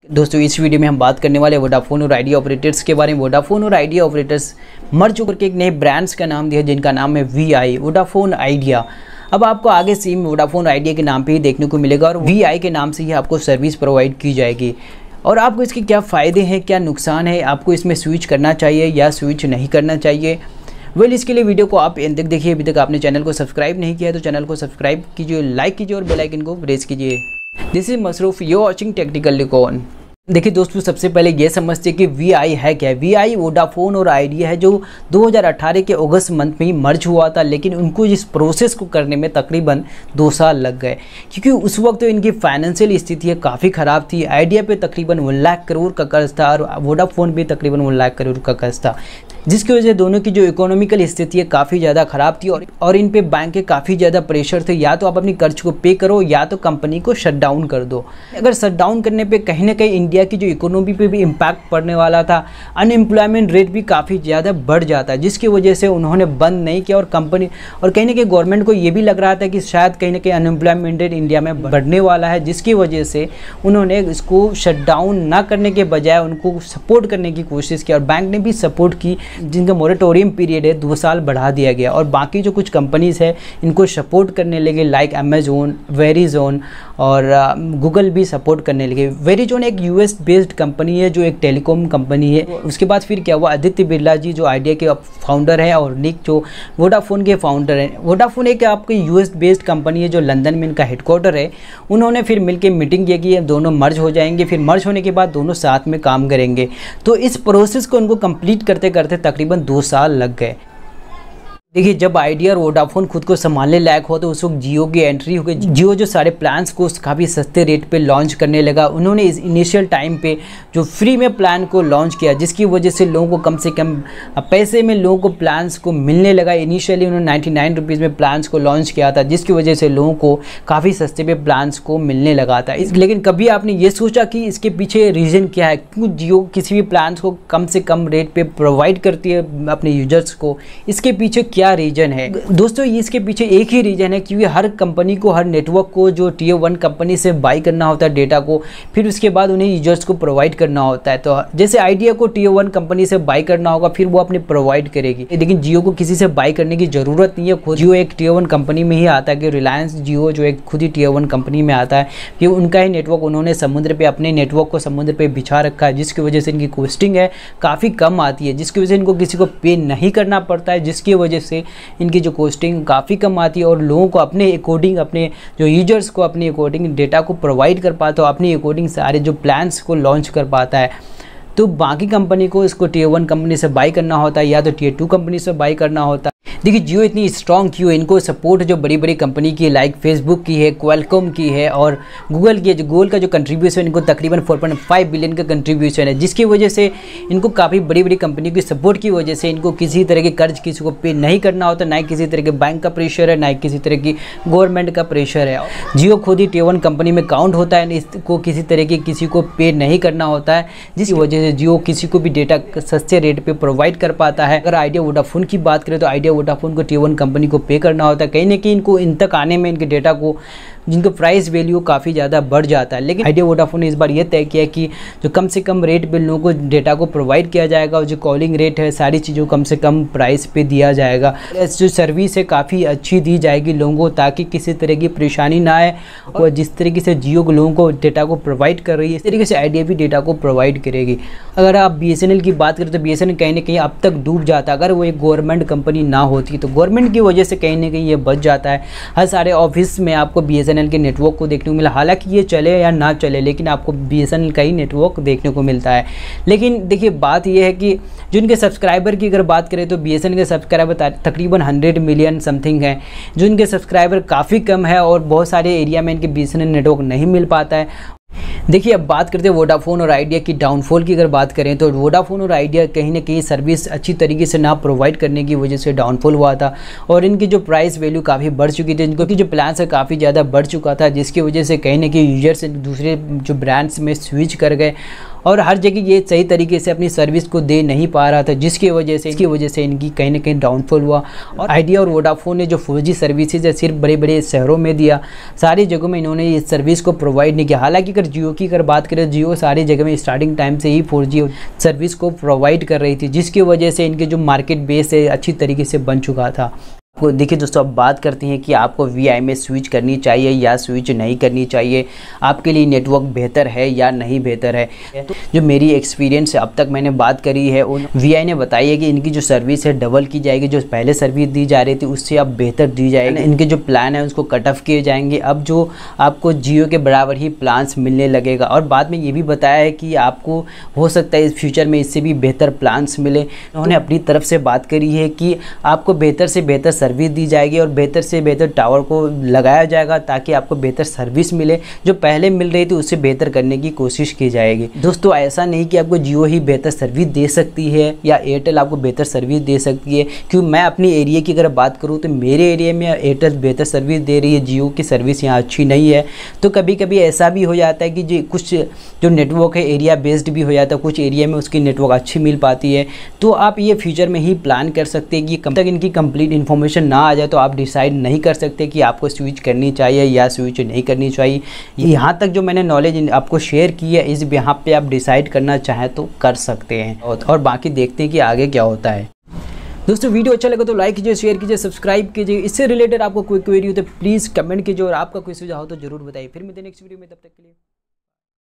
दोस्तों इस वीडियो में हम बात करने वाले वोडाफोन और आइडिया ऑपरेटर्स के बारे में। वोडाफोन और आइडिया ऑपरेटर्स मर्ज होकर के एक नए ब्रांड्स का नाम दिया जिनका नाम है वीआई वोडाफोन आइडिया। अब आपको आगे सिम वोडाफोन आइडिया के नाम पे ही देखने को मिलेगा और वीआई के नाम से ही आपको सर्विस प्रोवाइड की जाएगी। और आपको इसके क्या फ़ायदे हैं, क्या नुकसान है, आपको इसमें स्विच करना चाहिए या स्विच नहीं करना चाहिए। इसके लिए वीडियो को आप एंड तक देखिए। अभी तक आपने चैनल को सब्सक्राइब नहीं किया है तो चैनल को सब्सक्राइब कीजिए, लाइक कीजिए और बेल आइकन को प्रेस कीजिए। दिस इज मसरूफ, यू वाचिंग टेक्निकल लिकॉन। देखिए दोस्तों, सबसे पहले ये समझते हैं कि वीआई है क्या है। वीआई वोडाफोन और आइडिया है जो 2018 के अगस्त मंथ में ही मर्ज हुआ था, लेकिन उनको इस प्रोसेस को करने में तकरीबन 2 साल लग गए क्योंकि उस वक्त तो इनकी फाइनेंशियल स्थिति काफ़ी ख़राब थी। आइडिया पे तकरीबन 1 लाख करोड़ का कर्ज था और वोडाफोन पे तकरीबन 1 लाख करोड़ का कर्ज था, जिसकी वजह से दोनों की जो इकोनॉमिकल स्थिति है काफ़ी ज़्यादा ख़राब थी और इन पे बैंक के काफ़ी ज़्यादा प्रेशर थे, या तो आप अपनी कर्ज को पे करो या तो कंपनी को शट डाउन कर दो। अगर शट डाउन करने पे कहीं ना कहीं इंडिया की जो इकोनॉमी पे भी इम्पैक्ट पड़ने वाला था, अनएम्प्लॉयमेंट रेट भी काफ़ी ज़्यादा बढ़ जाता है, जिसकी वजह से उन्होंने बंद नहीं किया। और कंपनी और कहीं ना कहीं गवर्नमेंट को ये भी लग रहा था कि शायद कहीं ना कहीं अनएम्प्लॉयमेंट रेट इंडिया में बढ़ने वाला है, जिसकी वजह से उन्होंने इसको शट डाउन ना करने के बजाय उनको सपोर्ट करने की कोशिश की और बैंक ने भी सपोर्ट की, जिनका मोरेटोरियम पीरियड है 2 साल बढ़ा दिया गया। और बाकी जो कुछ कंपनीज़ है इनको सपोर्ट करने लगे, लाइक अमेजोन, वेरिजोन और गूगल भी सपोर्ट करने लगे। वेरिजोन एक यूएस बेस्ड कंपनी है जो एक टेलीकॉम कंपनी है। उसके बाद फिर क्या हुआ, आदित्य बिरला जी जो आइडिया के फाउंडर हैं और निक जो वोडाफोन के फाउंडर हैं। वोडाफोन एक आपकी यूएस बेस्ड कंपनी है जो लंदन में इनका हेडक्वार्टर है। उन्होंने फिर मिलकर मीटिंग किया कि ये दोनों मर्ज हो जाएंगे, फिर मर्ज होने के बाद दोनों साथ में काम करेंगे। तो इस प्रोसेस को उनको कंप्लीट करते करते तकरीबन 2 साल लग गए। देखिए, जब आइडिया और वोडाफोन खुद को संभालने लायक हो तो उस वक्त जियो की एंट्री हो गई। जियो जो सारे प्लान्स को काफ़ी सस्ते रेट पे लॉन्च करने लगा। उन्होंने इस इनिशियल टाइम पे जो फ्री में प्लान को लॉन्च किया, जिसकी वजह से लोगों को कम से कम पैसे में लोगों को प्लान्स को मिलने लगा। इनिशियली उन्होंने 99 रुपीज़ में प्लान्स को लॉन्च किया था, जिसकी वजह से लोगों को काफ़ी सस्ते पे प्लान्स को मिलने लगा था। लेकिन कभी आपने ये सोचा कि इसके पीछे रीज़न क्या है, क्यों जियो किसी भी प्लान्स को कम से कम रेट पर प्रोवाइड करती है अपने यूजर्स को? इसके पीछे क्या रीजन है दोस्तों? इसके पीछे एक ही रीजन है, क्योंकि हर कंपनी को, हर नेटवर्क को जो टियर 1 कंपनी से बाई करना होता है डेटा को, फिर उसके बाद उन्हें यूजर्स को प्रोवाइड करना होता है। तो जैसे आइडिया को टियर 1 कंपनी से बाई करना होगा, फिर वो अपने प्रोवाइड करेगी। लेकिन जियो को किसी से बाई करने की जरूरत नहीं है, खुद जियो एक टियर 1 कंपनी में ही आता है कि रिलायंस जियो जो एक खुद ही टियर 1 कंपनी में आता है कि उनका ही नेटवर्क उन्होंने समुद्र पे, अपने नेटवर्क को समुद्र पे बिछा रखा है, जिसकी वजह से इनकी कॉस्टिंग है काफ़ी कम आती है, जिसकी वजह से इनको किसी को पे नहीं करना पड़ता है, जिसकी वजह से इनकी जो कॉस्टिंग काफ़ी कम आती है और लोगों को अपने अकॉर्डिंग, अपने जो यूजर्स को अपने अकॉर्डिंग डेटा को प्रोवाइड कर पाता है, अपने अकॉर्डिंग सारे जो प्लान्स को लॉन्च कर पाता है। तो बाकी कंपनी को इसको टियर 1 कंपनी से बाई करना होता है या तो टियर 2 कंपनी से बाई करना होता है। देखिए, जियो इतनी स्ट्रॉन्ग क्यों है, इनको सपोर्ट जो बड़ी बड़ी कंपनी की लाइक फेसबुक की है, क्वालकॉम की है और गूगल की है। जो गूगल का जो कंट्रीब्यूशन इनको तकरीबन 4.5 बिलियन का कंट्रीब्यूशन है, जिसकी वजह से इनको काफ़ी बड़ी बड़ी कंपनी की सपोर्ट की वजह से इनको किसी तरह के कर्ज किसी को पे नहीं करना होता, ना ही किसी तरह के बैंक का प्रेशर है, ना ही किसी तरह की गवर्नमेंट का प्रेशर है। जियो खुद ही टियर 1 कंपनी में काउंट होता है, इसको किसी तरह के किसी को पे नहीं करना होता है, जिसकी वजह से जियो किसी को भी डेटा सस्ते रेट पर प्रोवाइड कर पाता है। अगर आइडिया वोडाफोन की बात करें तो आइडिया वोडाफोन को टियर 1 कंपनी को पे करना होता है। कहीं ना कहीं इनको इन तक आने में, इनके डेटा को, जिनका प्राइस वैल्यू काफ़ी ज़्यादा बढ़ जाता है। लेकिन आइडिया वोडाफोन ने इस बार ये तय किया कि जो कम से कम रेट पे लोगों को डेटा को प्रोवाइड किया जाएगा और जो कॉलिंग रेट है सारी चीज़ों को कम से कम प्राइस पे दिया जाएगा। जो सर्विस है काफ़ी अच्छी दी जाएगी लोगों को, ताकि किसी तरह की परेशानी ना आए। और जिस तरीके से जियो को लोगों को डेटा को प्रोवाइड कर रही है, इस तरीके से आइडिया भी डेटा को प्रोवाइड करेगी। अगर आप BSNL की बात करें तो BSNL कहीं ना कहीं अब तक डूब जाता अगर वो एक गवर्नमेंट कंपनी ना होती। तो गवर्नमेंट की वजह से कहीं ना कहीं ये बच जाता है। हर सारे ऑफिस में आपको BSNL के नेटवर्क को देखने को मिला, हालांकि ये चले या ना चले, लेकिन आपको BSNL का ही नेटवर्क देखने को मिलता है। लेकिन देखिए, बात यह है कि जिनके सब्सक्राइबर की अगर बात करें तो BSNL के सब्सक्राइबर तकरीबन 100 मिलियन समथिंग है, जो इनके सब्सक्राइबर काफ़ी कम है और बहुत सारे एरिया में इनके BSNL नेटवर्क नहीं मिल पाता है। देखिए, अब बात करते हैं वोडाफोन और आइडिया की डाउनफॉल की। अगर बात करें तो वोडाफोन और आइडिया कहीं ना कहीं सर्विस अच्छी तरीके से ना प्रोवाइड करने की वजह से डाउनफॉल हुआ था और इनकी जो प्राइस वैल्यू काफ़ी बढ़ चुकी थी, इनकी जो प्लान्स है काफ़ी ज़्यादा बढ़ चुका था, जिसकी वजह से कहीं ना कहीं यूजर्स दूसरे जो ब्रांड्स में स्विच कर गए और हर जगह ये सही तरीके से अपनी सर्विस को दे नहीं पा रहा था, जिसकी वजह से इनकी कहीं ना कहीं डाउनफॉल हुआ। और आइडिया और वोडाफोन ने जो 4G सर्विसेज है सिर्फ बड़े बड़े शहरों में दिया, सारी जगहों में इन्होंने इस सर्विस को प्रोवाइड नहीं किया। हालांकि अगर जियो की बात करें, जियो सारी जगह में स्टार्टिंग टाइम से ही 4G सर्विस को प्रोवाइड कर रही थी, जिसकी वजह से इनके जो मार्केट बेस है अच्छी तरीके से बन चुका था। आपको देखिए दोस्तों, अब बात करते हैं कि आपको VI में स्विच करनी चाहिए या स्विच नहीं करनी चाहिए, आपके लिए नेटवर्क बेहतर है या नहीं बेहतर है। तो जो मेरी एक्सपीरियंस अब तक मैंने बात करी है, VI ने बताई है कि इनकी जो सर्विस है डबल की जाएगी, जो पहले सर्विस दी जा रही थी उससे अब बेहतर दी जाएगी। इनके जो प्लान है उसको कट ऑफ किए जाएंगे, अब जो आपको जियो के बराबर ही प्लान्स मिलने लगेगा। और बाद में ये भी बताया है कि आपको हो सकता है इस फ्यूचर में इससे भी बेहतर प्लान्स मिले। उन्होंने अपनी तरफ से बात करी है कि आपको बेहतर से बेहतर सर्विस दी जाएगी और बेहतर से बेहतर टावर को लगाया जाएगा ताकि आपको बेहतर सर्विस मिले, जो पहले मिल रही थी उससे बेहतर करने की कोशिश की जाएगी। दोस्तों, ऐसा नहीं कि आपको जियो ही बेहतर सर्विस दे सकती है या एयरटेल आपको बेहतर सर्विस दे सकती है, क्योंकि मैं अपनी एरिया की अगर बात करूँ तो मेरे एरिया में एयरटेल बेहतर सर्विस दे रही है, जियो की सर्विस यहाँ अच्छी नहीं है। तो कभी कभी ऐसा भी हो जाता है कि जो कुछ जो नेटवर्क है एरिया बेस्ड भी हो जाता है, कुछ एरिया में उसकी नेटवर्क अच्छी मिल पाती है। तो आप ये फ्यूचर में ही प्लान कर सकते हैं कि कब तक इनकी कंप्लीट इन्फॉर्मेशन ना आ जाए तो आप डिसाइड नहीं कर सकते कि आपको स्विच करनी चाहिए या स्विच नहीं करनी चाहिए। यहाँ तक जो मैंने नॉलेज आपको शेयर की है, इस यहाँ पे आप डिसाइड करना चाहें तो कर सकते हैं, और बाकी देखते हैं कि आगे क्या होता है। दोस्तों, वीडियो अच्छा लगा तो लाइक कीजिए, शेयर कीजिए, सब्सक्राइब कीजिए। इससे रिलेटेड आपको कोई क्वेरी हो तो प्लीज़ कमेंट कीजिए, और आपका कोई सुझाव हो तो जरूर बताइए। फिर मिलते हैं नेक्स्ट वीडियो में, तब तक के लिए।